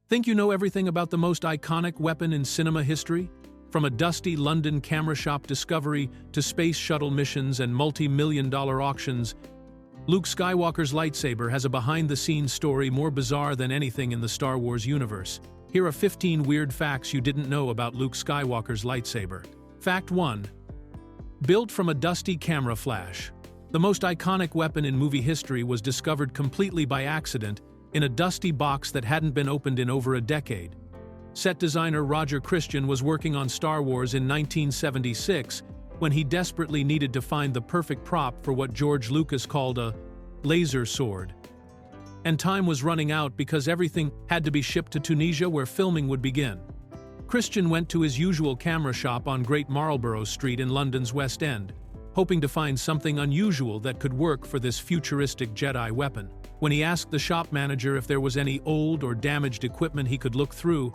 Think you know everything about the most iconic weapon in cinema history? From a dusty London camera shop discovery to space shuttle missions and multi-million-dollar auctions, Luke Skywalker's lightsaber has a behind-the-scenes story more bizarre than anything in the Star Wars universe. Here are 15 weird facts you didn't know about Luke Skywalker's lightsaber. Fact 1. Built from a dusty camera flash. The most iconic weapon in movie history was discovered completely by accident in a dusty box that hadn't been opened in over a decade. Set designer Roger Christian was working on Star Wars in 1976 when he desperately needed to find the perfect prop for what George Lucas called a laser sword. And time was running out because everything had to be shipped to Tunisia where filming would begin. Christian went to his usual camera shop on Great Marlborough Street in London's West End, hoping to find something unusual that could work for this futuristic Jedi weapon. When he asked the shop manager if there was any old or damaged equipment he could look through,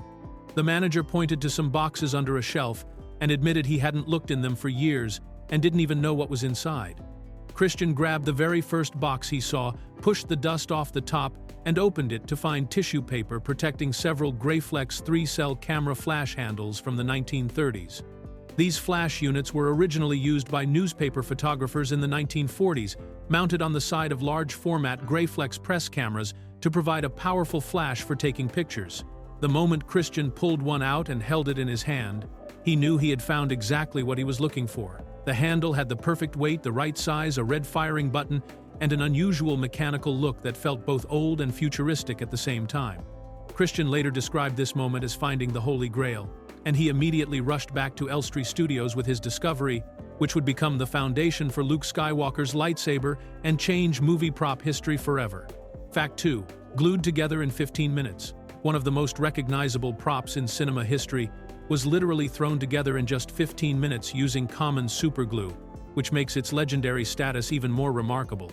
the manager pointed to some boxes under a shelf and admitted he hadn't looked in them for years and didn't even know what was inside. Christian grabbed the very first box he saw, pushed the dust off the top, and opened it to find tissue paper protecting several Graflex 3-cell camera flash handles from the 1930s. These flash units were originally used by newspaper photographers in the 1940s, mounted on the side of large-format Graflex press cameras to provide a powerful flash for taking pictures. The moment Christian pulled one out and held it in his hand, he knew he had found exactly what he was looking for. The handle had the perfect weight, the right size, a red firing button, and an unusual mechanical look that felt both old and futuristic at the same time. Christian later described this moment as finding the Holy Grail, and he immediately rushed back to Elstree Studios with his discovery, which would become the foundation for Luke Skywalker's lightsaber and change movie prop history forever. Fact 2. Glued together in 15 minutes. One of the most recognizable props in cinema history was literally thrown together in just 15 minutes using common superglue, which makes its legendary status even more remarkable.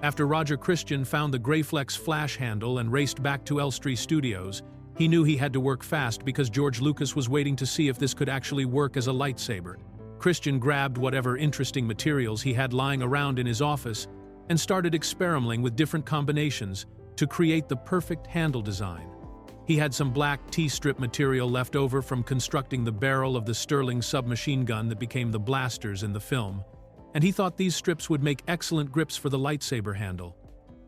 After Roger Christian found the Graflex flash handle and raced back to Elstree Studios, he knew he had to work fast because George Lucas was waiting to see if this could actually work as a lightsaber. Christian grabbed whatever interesting materials he had lying around in his office and started experimenting with different combinations to create the perfect handle design. He had some black T-strip material left over from constructing the barrel of the Sterling submachine gun that became the blasters in the film, and he thought these strips would make excellent grips for the lightsaber handle.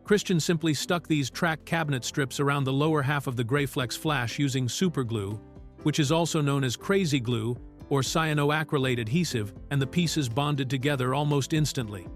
Christian simply stuck these track cabinet strips around the lower half of the Graflex flash using superglue, which is also known as crazy glue or cyanoacrylate adhesive, and the pieces bonded together almost instantly.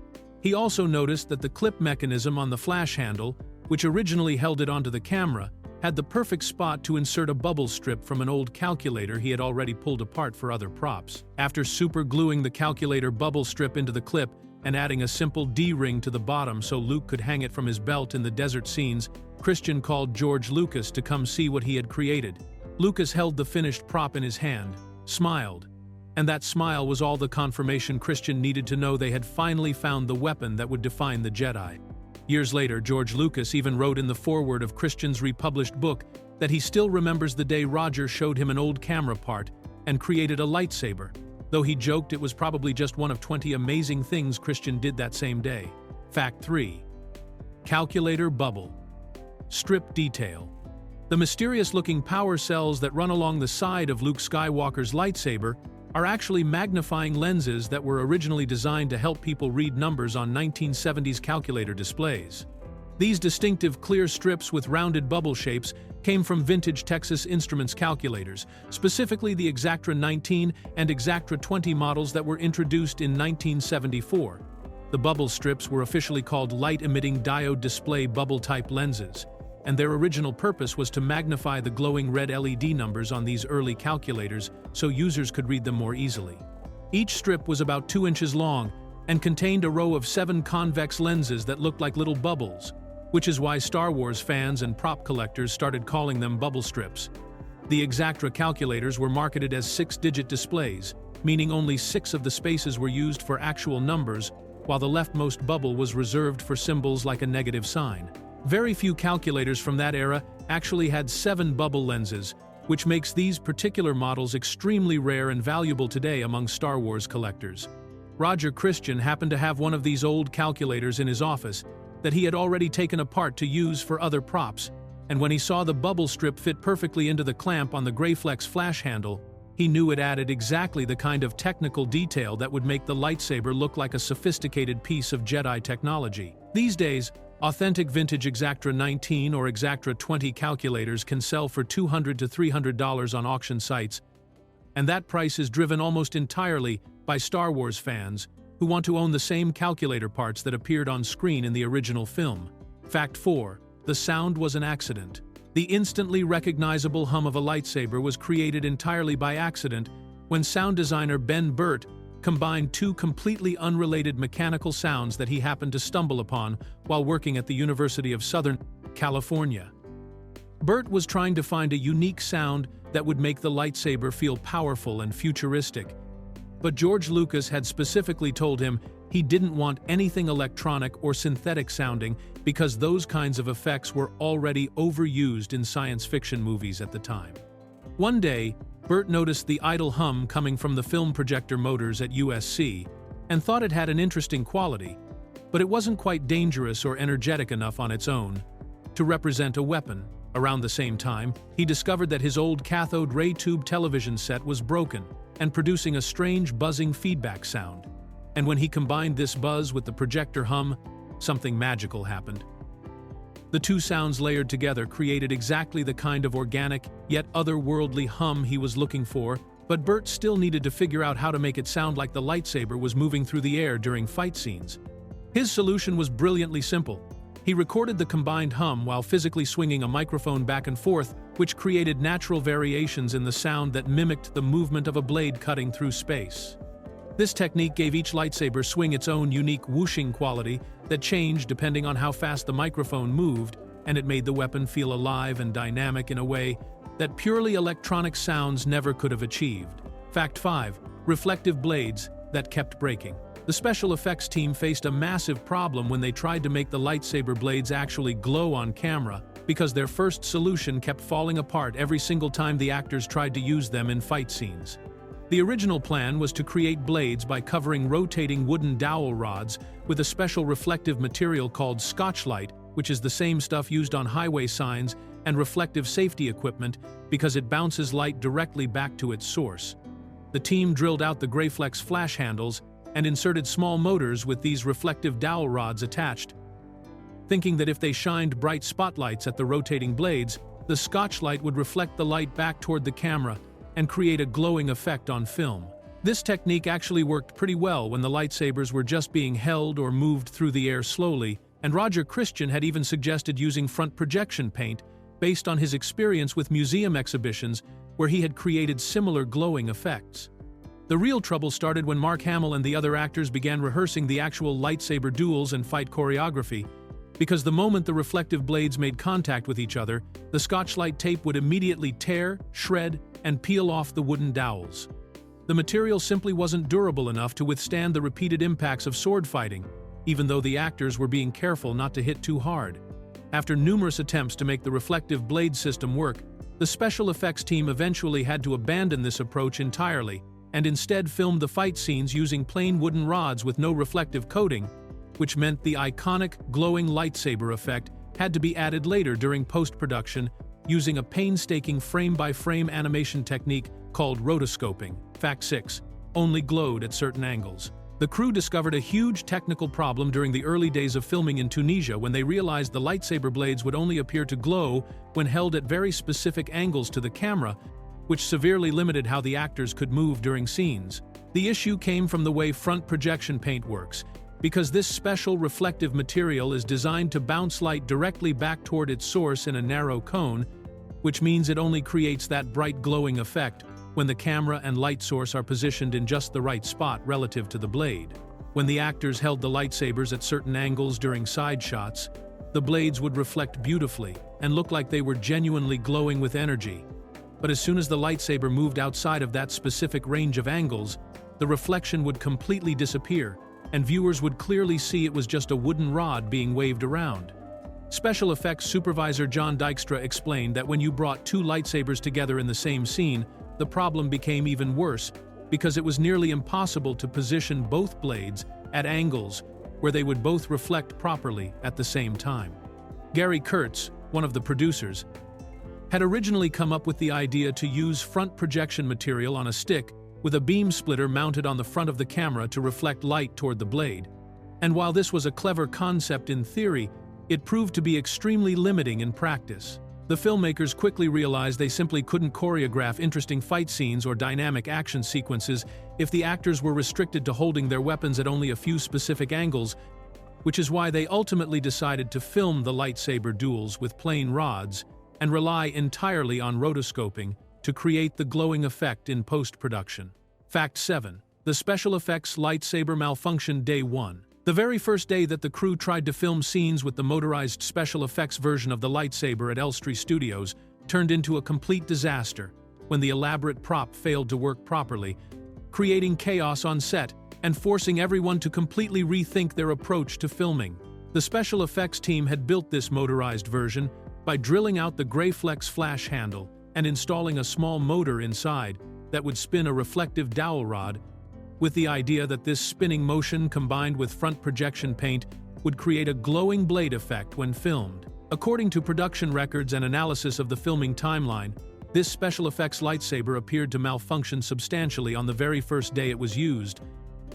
He also noticed that the clip mechanism on the flash handle, which originally held it onto the camera, had the perfect spot to insert a bubble strip from an old calculator he had already pulled apart for other props. After supergluing the calculator bubble strip into the clip and adding a simple D-ring to the bottom so Luke could hang it from his belt in the desert scenes, Christian called George Lucas to come see what he had created. Lucas held the finished prop in his hand, smiled, and that smile was all the confirmation Christian needed to know they had finally found the weapon that would define the Jedi. Years later, George Lucas even wrote in the foreword of Christian's republished book that he still remembers the day Roger showed him an old camera part and created a lightsaber, though he joked it was probably just one of 20 amazing things Christian did that same day. Fact 3. Calculator bubble. Strip detail. The mysterious-looking power cells that run along the side of Luke Skywalker's lightsaber are actually magnifying lenses that were originally designed to help people read numbers on 1970s calculator displays. These distinctive clear strips with rounded bubble shapes came from vintage Texas Instruments calculators, specifically the Exactra 19 and Exactra 20 models that were introduced in 1974. The bubble strips were officially called light-emitting diode display bubble-type lenses, and their original purpose was to magnify the glowing red LED numbers on these early calculators so users could read them more easily. Each strip was about 2 inches long and contained a row of 7 convex lenses that looked like little bubbles, which is why Star Wars fans and prop collectors started calling them bubble strips. The Exactra calculators were marketed as 6-digit displays, meaning only 6 of the spaces were used for actual numbers, while the leftmost bubble was reserved for symbols like a negative sign. Very few calculators from that era actually had 7 bubble lenses, which makes these particular models extremely rare and valuable today among Star Wars collectors. Roger Christian happened to have one of these old calculators in his office that he had already taken apart to use for other props, and when he saw the bubble strip fit perfectly into the clamp on the Greyflex flash handle, he knew it added exactly the kind of technical detail that would make the lightsaber look like a sophisticated piece of Jedi technology. These days, authentic vintage Exactra 19 or Exactra 20 calculators can sell for $200 to $300 on auction sites, and that price is driven almost entirely by Star Wars fans who want to own the same calculator parts that appeared on screen in the original film. Fact 4. The sound was an accident. The instantly recognizable hum of a lightsaber was created entirely by accident when sound designer Ben Burtt combined two completely unrelated mechanical sounds that he happened to stumble upon while working at the University of Southern California. Burtt was trying to find a unique sound that would make the lightsaber feel powerful and futuristic, but George Lucas had specifically told him he didn't want anything electronic or synthetic sounding because those kinds of effects were already overused in science fiction movies at the time. One day, Burtt noticed the idle hum coming from the film projector motors at USC and thought it had an interesting quality, but it wasn't quite dangerous or energetic enough on its own to represent a weapon. Around the same time, he discovered that his old cathode ray tube television set was broken and producing a strange buzzing feedback sound. And when he combined this buzz with the projector hum, something magical happened. The two sounds layered together created exactly the kind of organic, yet otherworldly hum he was looking for, but Burtt still needed to figure out how to make it sound like the lightsaber was moving through the air during fight scenes. His solution was brilliantly simple. He recorded the combined hum while physically swinging a microphone back and forth, which created natural variations in the sound that mimicked the movement of a blade cutting through space. This technique gave each lightsaber swing its own unique whooshing quality that changed depending on how fast the microphone moved, and it made the weapon feel alive and dynamic in a way that purely electronic sounds never could have achieved. Fact 5. Reflective blades that kept breaking. The special effects team faced a massive problem when they tried to make the lightsaber blades actually glow on camera because their first solution kept falling apart every single time the actors tried to use them in fight scenes. The original plan was to create blades by covering rotating wooden dowel rods with a special reflective material called Scotchlite, which is the same stuff used on highway signs and reflective safety equipment because it bounces light directly back to its source. The team drilled out the Greyflex flash handles and inserted small motors with these reflective dowel rods attached, thinking that if they shined bright spotlights at the rotating blades, the Scotchlite would reflect the light back toward the camera and create a glowing effect on film. This technique actually worked pretty well when the lightsabers were just being held or moved through the air slowly, and Roger Christian had even suggested using front projection paint based on his experience with museum exhibitions where he had created similar glowing effects. The real trouble started when Mark Hamill and the other actors began rehearsing the actual lightsaber duels and fight choreography, because the moment the reflective blades made contact with each other, the Scotchlite tape would immediately tear, shred, and peel off the wooden dowels. The material simply wasn't durable enough to withstand the repeated impacts of sword fighting, even though the actors were being careful not to hit too hard. After numerous attempts to make the reflective blade system work, the special effects team eventually had to abandon this approach entirely and instead filmed the fight scenes using plain wooden rods with no reflective coating, which meant the iconic glowing lightsaber effect had to be added later during post-production using a painstaking frame-by-frame animation technique called rotoscoping. Fact 6. Only glowed at certain angles. The crew discovered a huge technical problem during the early days of filming in Tunisia when they realized the lightsaber blades would only appear to glow when held at very specific angles to the camera, which severely limited how the actors could move during scenes. The issue came from the way front projection paint works, because this special reflective material is designed to bounce light directly back toward its source in a narrow cone, which means it only creates that bright glowing effect when the camera and light source are positioned in just the right spot relative to the blade. When the actors held the lightsabers at certain angles during side shots, the blades would reflect beautifully and look like they were genuinely glowing with energy. But as soon as the lightsaber moved outside of that specific range of angles, the reflection would completely disappear, and viewers would clearly see it was just a wooden rod being waved around. Special effects supervisor John Dykstra explained that when you brought two lightsabers together in the same scene, the problem became even worse because it was nearly impossible to position both blades at angles where they would both reflect properly at the same time. Gary Kurtz, one of the producers, had originally come up with the idea to use front projection material on a stick with a beam splitter mounted on the front of the camera to reflect light toward the blade. And while this was a clever concept in theory, it proved to be extremely limiting in practice. The filmmakers quickly realized they simply couldn't choreograph interesting fight scenes or dynamic action sequences if the actors were restricted to holding their weapons at only a few specific angles, which is why they ultimately decided to film the lightsaber duels with plain rods and rely entirely on rotoscoping to create the glowing effect in post-production. Fact 7. The special effects lightsaber malfunctioned day 1. The very first day that the crew tried to film scenes with the motorized special effects version of the lightsaber at Elstree Studios turned into a complete disaster when the elaborate prop failed to work properly, creating chaos on set and forcing everyone to completely rethink their approach to filming. The special effects team had built this motorized version by drilling out the Greyflex flash handle and installing a small motor inside that would spin a reflective dowel rod, with the idea that this spinning motion combined with front projection paint would create a glowing blade effect when filmed. According to production records and analysis of the filming timeline, this special effects lightsaber appeared to malfunction substantially on the very first day it was used,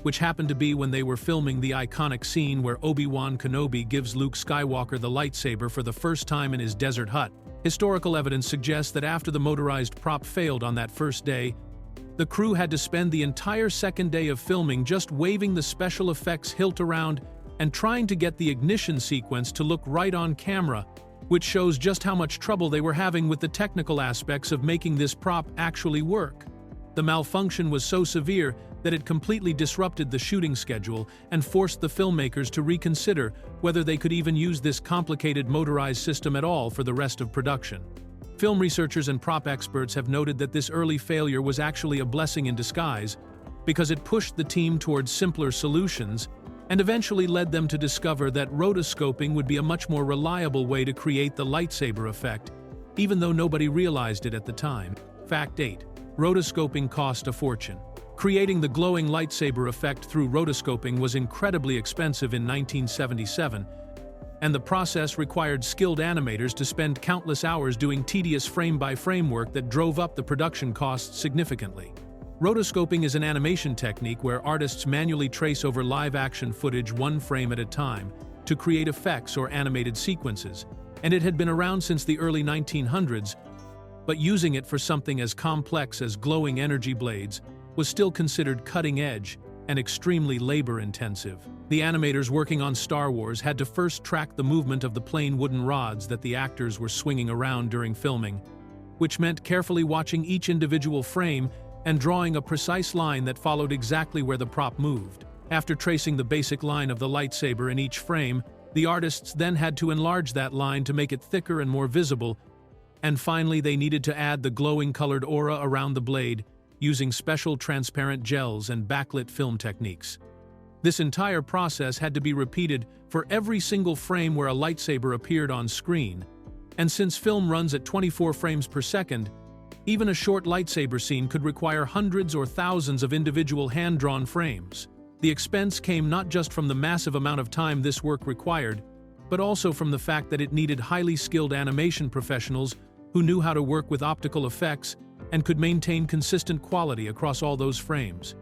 which happened to be when they were filming the iconic scene where Obi-Wan Kenobi gives Luke Skywalker the lightsaber for the first time in his desert hut. Historical evidence suggests that after the motorized prop failed on that first day, the crew had to spend the entire second day of filming just waving the special effects hilt around and trying to get the ignition sequence to look right on camera, which shows just how much trouble they were having with the technical aspects of making this prop actually work. The malfunction was so severe that it completely disrupted the shooting schedule and forced the filmmakers to reconsider whether they could even use this complicated motorized system at all for the rest of production. Film researchers and prop experts have noted that this early failure was actually a blessing in disguise because it pushed the team towards simpler solutions and eventually led them to discover that rotoscoping would be a much more reliable way to create the lightsaber effect, even though nobody realized it at the time. Fact 8. Rotoscoping cost a fortune. Creating the glowing lightsaber effect through rotoscoping was incredibly expensive in 1977, and the process required skilled animators to spend countless hours doing tedious frame-by-frame work that drove up the production costs significantly. Rotoscoping is an animation technique where artists manually trace over live-action footage one frame at a time to create effects or animated sequences, and it had been around since the early 1900s, but using it for something as complex as glowing energy blades was still considered cutting-edge and extremely labor-intensive. The animators working on Star Wars had to first track the movement of the plain wooden rods that the actors were swinging around during filming, which meant carefully watching each individual frame and drawing a precise line that followed exactly where the prop moved. After tracing the basic line of the lightsaber in each frame, the artists then had to enlarge that line to make it thicker and more visible, and finally they needed to add the glowing colored aura around the blade using special transparent gels and backlit film techniques. This entire process had to be repeated for every single frame where a lightsaber appeared on screen, and since film runs at 24 frames per second, even a short lightsaber scene could require hundreds or thousands of individual hand-drawn frames. The expense came not just from the massive amount of time this work required, but also from the fact that it needed highly skilled animation professionals who knew how to work with optical effects and could maintain consistent quality across all those frames.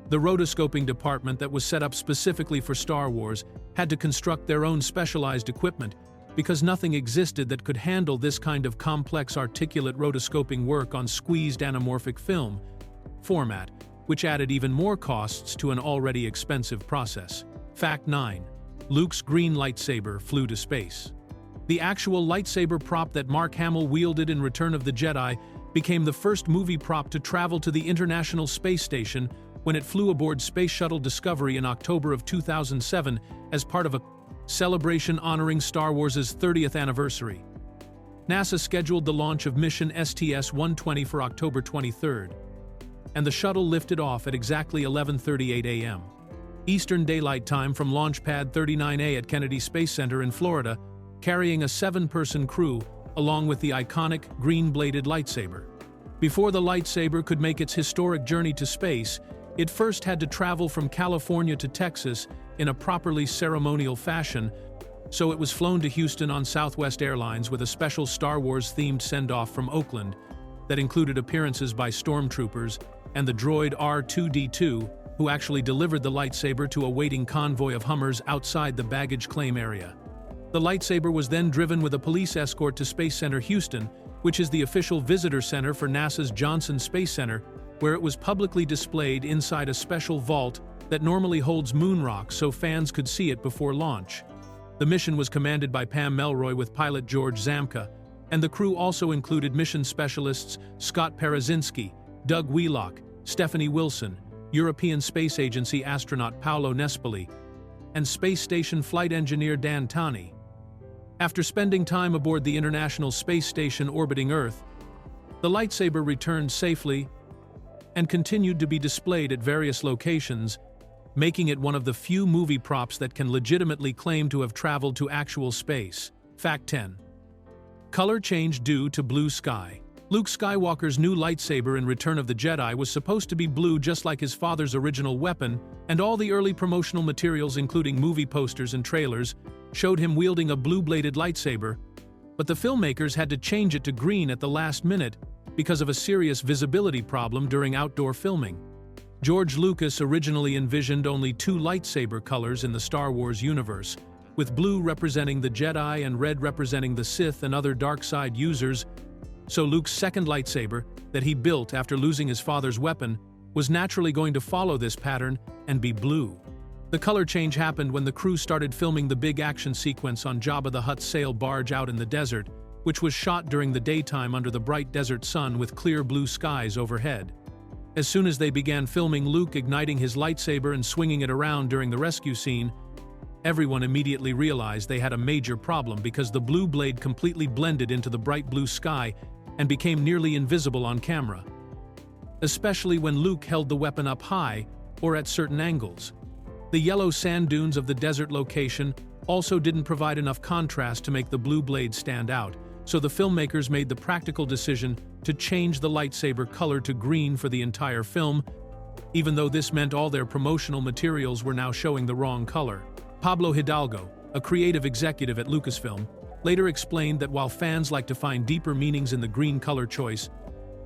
The rotoscoping department that was set up specifically for Star Wars had to construct their own specialized equipment because nothing existed that could handle this kind of complex articulate rotoscoping work on squeezed anamorphic film format, which added even more costs to an already expensive process. Fact 9. Luke's green lightsaber flew to space. The actual lightsaber prop that Mark Hamill wielded in Return of the Jedi became the first movie prop to travel to the International Space Station when it flew aboard Space Shuttle Discovery in October of 2007 as part of a celebration honoring Star Wars' 30th anniversary. NASA scheduled the launch of mission STS-120 for October 23rd, and the shuttle lifted off at exactly 11:38 a.m. Eastern Daylight Time from Launch Pad 39A at Kennedy Space Center in Florida, carrying a 7-person crew along with the iconic green-bladed lightsaber. Before the lightsaber could make its historic journey to space, it first had to travel from California to Texas in a properly ceremonial fashion, so it was flown to Houston on Southwest Airlines with a special Star Wars-themed send-off from Oakland that included appearances by stormtroopers and the droid R2-D2, who actually delivered the lightsaber to a waiting convoy of Hummers outside the baggage claim area. The lightsaber was then driven with a police escort to Space Center Houston, which is the official visitor center for NASA's Johnson Space Center, where it was publicly displayed inside a special vault that normally holds moon rocks so fans could see it before launch. The mission was commanded by Pam Melroy with pilot George Zamka, and the crew also included mission specialists Scott Parazynski, Doug Wheelock, Stephanie Wilson, European Space Agency astronaut Paolo Nespoli, and Space Station flight engineer Dan Tani. After spending time aboard the International Space Station orbiting Earth, the lightsaber returned safely and continued to be displayed at various locations, making it one of the few movie props that can legitimately claim to have traveled to actual space. Fact 10. Color change due to blue sky. Luke Skywalker's new lightsaber in Return of the Jedi was supposed to be blue just like his father's original weapon, and all the early promotional materials including movie posters and trailers showed him wielding a blue-bladed lightsaber, but the filmmakers had to change it to green at the last minute because of a serious visibility problem during outdoor filming. George Lucas originally envisioned only two lightsaber colors in the Star Wars universe, with blue representing the Jedi and red representing the Sith and other dark side users, so Luke's second lightsaber, that he built after losing his father's weapon, was naturally going to follow this pattern and be blue. The color change happened when the crew started filming the big action sequence on Jabba the Hutt's sail barge out in the desert, which was shot during the daytime under the bright desert sun with clear blue skies overhead. As soon as they began filming Luke igniting his lightsaber and swinging it around during the rescue scene, everyone immediately realized they had a major problem because the blue blade completely blended into the bright blue sky and became nearly invisible on camera, especially when Luke held the weapon up high or at certain angles. The yellow sand dunes of the desert location also didn't provide enough contrast to make the blue blade stand out, so the filmmakers made the practical decision to change the lightsaber color to green for the entire film, even though this meant all their promotional materials were now showing the wrong color. Pablo Hidalgo, a creative executive at Lucasfilm, later explained that while fans like to find deeper meanings in the green color choice,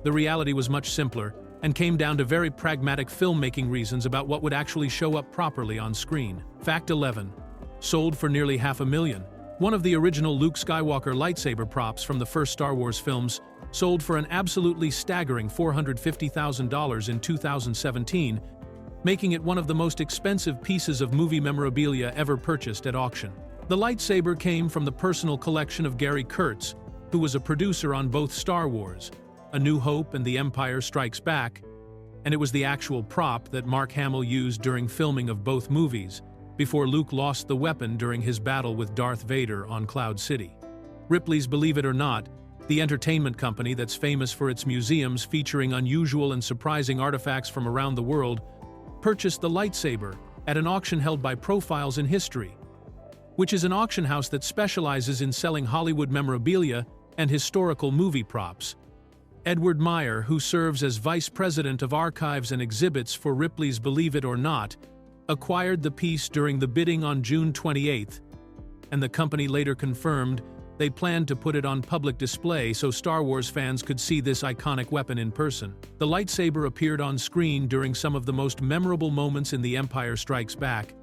the reality was much simpler and came down to very pragmatic filmmaking reasons about what would actually show up properly on screen. Fact 11. Sold for nearly $500,000. One of the original Luke Skywalker lightsaber props from the first Star Wars films sold for an absolutely staggering $450,000 in 2017, making it one of the most expensive pieces of movie memorabilia ever purchased at auction. The lightsaber came from the personal collection of Gary Kurtz, who was a producer on both Star Wars, A New Hope and The Empire Strikes Back, and it was the actual prop that Mark Hamill used during filming of both movies, before Luke lost the weapon during his battle with Darth Vader on Cloud City. Ripley's Believe It or Not, the entertainment company that's famous for its museums featuring unusual and surprising artifacts from around the world, purchased the lightsaber at an auction held by Profiles in History, which is an auction house that specializes in selling Hollywood memorabilia and historical movie props. Edward Meyer, who serves as Vice President of Archives and Exhibits for Ripley's Believe It or Not, acquired the piece during the bidding on June 28, and the company later confirmed they planned to put it on public display so Star Wars fans could see this iconic weapon in person. The lightsaber appeared on screen during some of the most memorable moments in The Empire Strikes Back,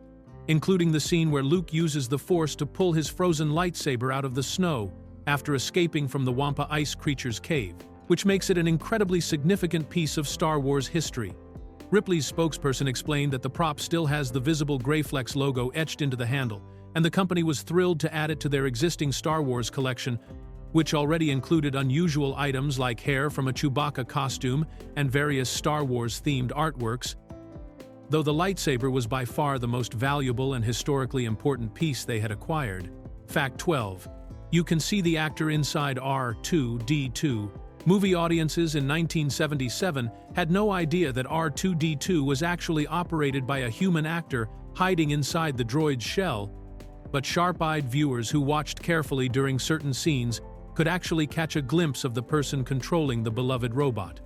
including the scene where Luke uses the Force to pull his frozen lightsaber out of the snow after escaping from the Wampa ice creature's cave, which makes it an incredibly significant piece of Star Wars history. Ripley's spokesperson explained that the prop still has the visible Greyflex logo etched into the handle, and the company was thrilled to add it to their existing Star Wars collection, which already included unusual items like hair from a Chewbacca costume and various Star Wars-themed artworks. Though the lightsaber was by far the most valuable and historically important piece they had acquired. Fact 12. You can see the actor inside R2-D2. Movie audiences in 1977 had no idea that R2-D2 was actually operated by a human actor hiding inside the droid's shell, but sharp-eyed viewers who watched carefully during certain scenes could actually catch a glimpse of the person controlling the beloved robot.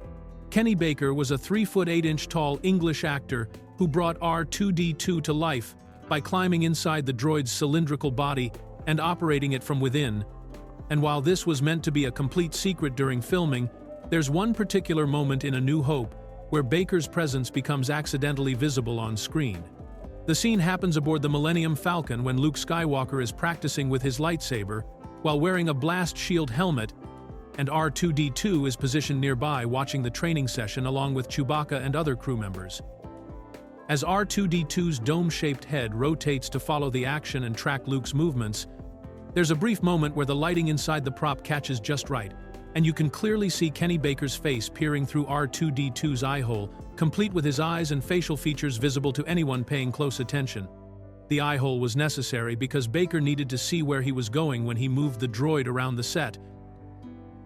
Kenny Baker was a 3-foot-8-inch tall English actor who brought R2-D2 to life by climbing inside the droid's cylindrical body and operating it from within. And while this was meant to be a complete secret during filming, there's one particular moment in A New Hope where Baker's presence becomes accidentally visible on screen. The scene happens aboard the Millennium Falcon when Luke Skywalker is practicing with his lightsaber while wearing a blast shield helmet, and R2-D2 is positioned nearby watching the training session along with Chewbacca and other crew members. As R2-D2's dome-shaped head rotates to follow the action and track Luke's movements, there's a brief moment where the lighting inside the prop catches just right, and you can clearly see Kenny Baker's face peering through R2-D2's eye hole, complete with his eyes and facial features visible to anyone paying close attention. The eye hole was necessary because Baker needed to see where he was going when he moved the droid around the set.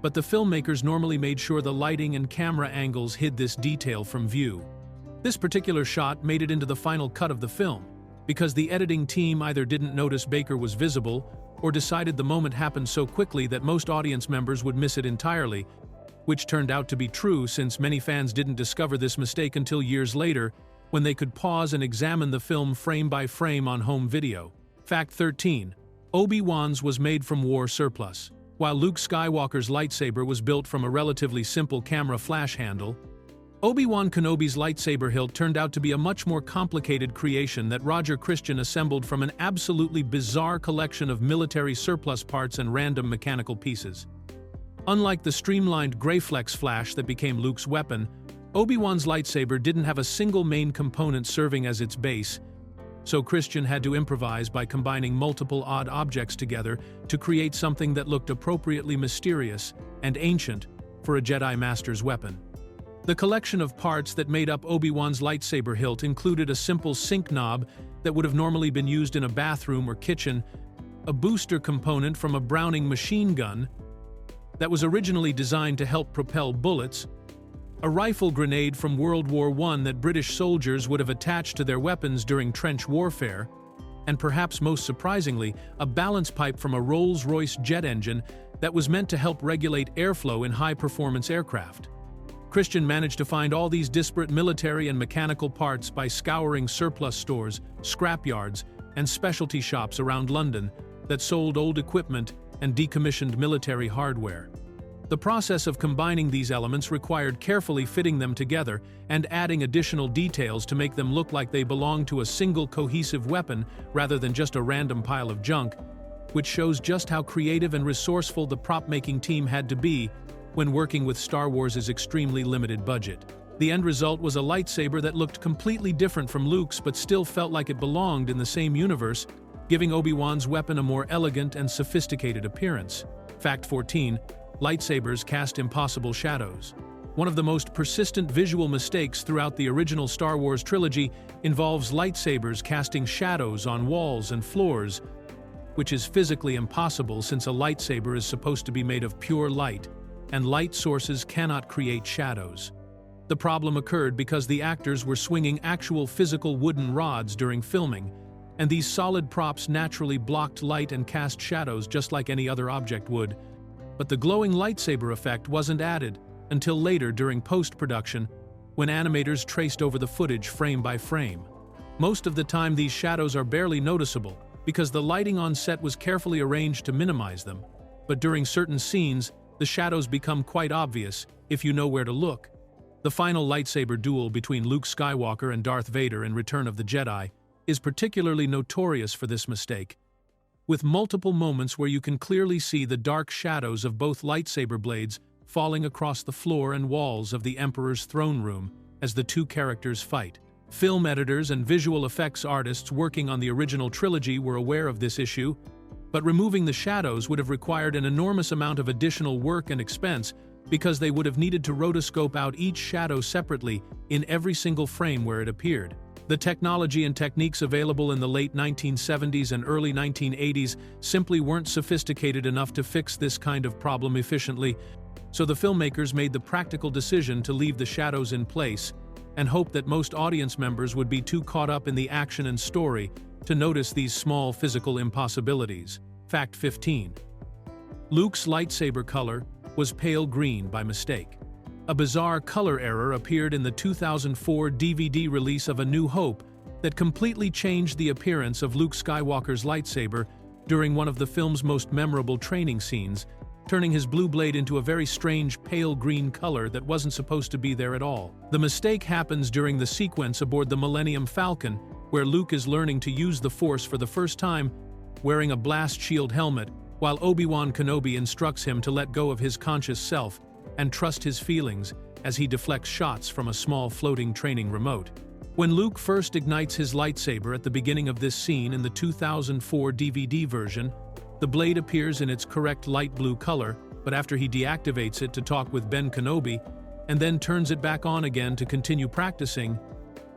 But the filmmakers normally made sure the lighting and camera angles hid this detail from view. This particular shot made it into the final cut of the film, because the editing team either didn't notice Baker was visible or decided the moment happened so quickly that most audience members would miss it entirely, which turned out to be true since many fans didn't discover this mistake until years later, when they could pause and examine the film frame by frame on home video. Fact 13. Obi-Wan's was made from war surplus. While Luke Skywalker's lightsaber was built from a relatively simple camera flash handle, Obi-Wan Kenobi's lightsaber hilt turned out to be a much more complicated creation that Roger Christian assembled from an absolutely bizarre collection of military surplus parts and random mechanical pieces. Unlike the streamlined Greyflex flash that became Luke's weapon, Obi-Wan's lightsaber didn't have a single main component serving as its base, so Christian had to improvise by combining multiple odd objects together to create something that looked appropriately mysterious and ancient for a Jedi Master's weapon. The collection of parts that made up Obi-Wan's lightsaber hilt included a simple sync knob that would have normally been used in a bathroom or kitchen, a booster component from a Browning machine gun that was originally designed to help propel bullets, a rifle grenade from World War I that British soldiers would have attached to their weapons during trench warfare, and perhaps most surprisingly, a balance pipe from a Rolls-Royce jet engine that was meant to help regulate airflow in high-performance aircraft. Christian managed to find all these disparate military and mechanical parts by scouring surplus stores, scrapyards, and specialty shops around London that sold old equipment and decommissioned military hardware. The process of combining these elements required carefully fitting them together and adding additional details to make them look like they belonged to a single cohesive weapon rather than just a random pile of junk, which shows just how creative and resourceful the prop-making team had to be when working with Star Wars' extremely limited budget. The end result was a lightsaber that looked completely different from Luke's but still felt like it belonged in the same universe, giving Obi-Wan's weapon a more elegant and sophisticated appearance. Fact 14. Lightsabers cast impossible shadows. One of the most persistent visual mistakes throughout the original Star Wars trilogy involves lightsabers casting shadows on walls and floors, which is physically impossible since a lightsaber is supposed to be made of pure light, and light sources cannot create shadows. The problem occurred because the actors were swinging actual physical wooden rods during filming, and these solid props naturally blocked light and cast shadows just like any other object would. But the glowing lightsaber effect wasn't added until later during post-production, when animators traced over the footage frame by frame. Most of the time these shadows are barely noticeable because the lighting on set was carefully arranged to minimize them, but during certain scenes, the shadows become quite obvious if you know where to look. The final lightsaber duel between Luke Skywalker and Darth Vader in Return of the Jedi is particularly notorious for this mistake, with multiple moments where you can clearly see the dark shadows of both lightsaber blades falling across the floor and walls of the Emperor's throne room as the two characters fight. Film editors and visual effects artists working on the original trilogy were aware of this issue, but removing the shadows would have required an enormous amount of additional work and expense because they would have needed to rotoscope out each shadow separately in every single frame where it appeared. The technology and techniques available in the late 1970s and early 1980s simply weren't sophisticated enough to fix this kind of problem efficiently, so the filmmakers made the practical decision to leave the shadows in place and hope that most audience members would be too caught up in the action and story to notice these small physical impossibilities. Fact 15. Luke's lightsaber color was pale green by mistake. A bizarre color error appeared in the 2004 DVD release of A New Hope that completely changed the appearance of Luke Skywalker's lightsaber during one of the film's most memorable training scenes, turning his blue blade into a very strange pale green color that wasn't supposed to be there at all. The mistake happens during the sequence aboard the Millennium Falcon, where Luke is learning to use the Force for the first time, wearing a blast shield helmet, while Obi-Wan Kenobi instructs him to let go of his conscious self and trust his feelings as he deflects shots from a small floating training remote. When Luke first ignites his lightsaber at the beginning of this scene in the 2004 DVD version, the blade appears in its correct light blue color, but after he deactivates it to talk with Ben Kenobi and then turns it back on again to continue practicing,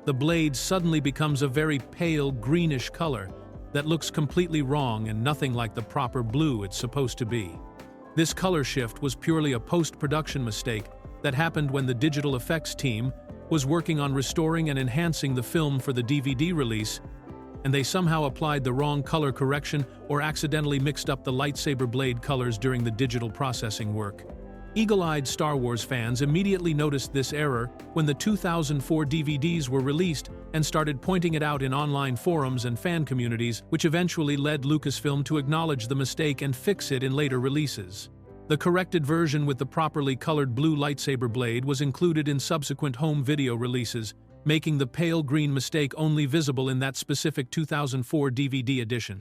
the blade suddenly becomes a very pale greenish color that looks completely wrong and nothing like the proper blue it's supposed to be. This color shift was purely a post-production mistake that happened when the digital effects team was working on restoring and enhancing the film for the DVD release, and they somehow applied the wrong color correction or accidentally mixed up the lightsaber blade colors during the digital processing work. Eagle-eyed Star Wars fans immediately noticed this error when the 2004 DVDs were released and started pointing it out in online forums and fan communities, which eventually led Lucasfilm to acknowledge the mistake and fix it in later releases. The corrected version with the properly colored blue lightsaber blade was included in subsequent home video releases, making the pale green mistake only visible in that specific 2004 DVD edition.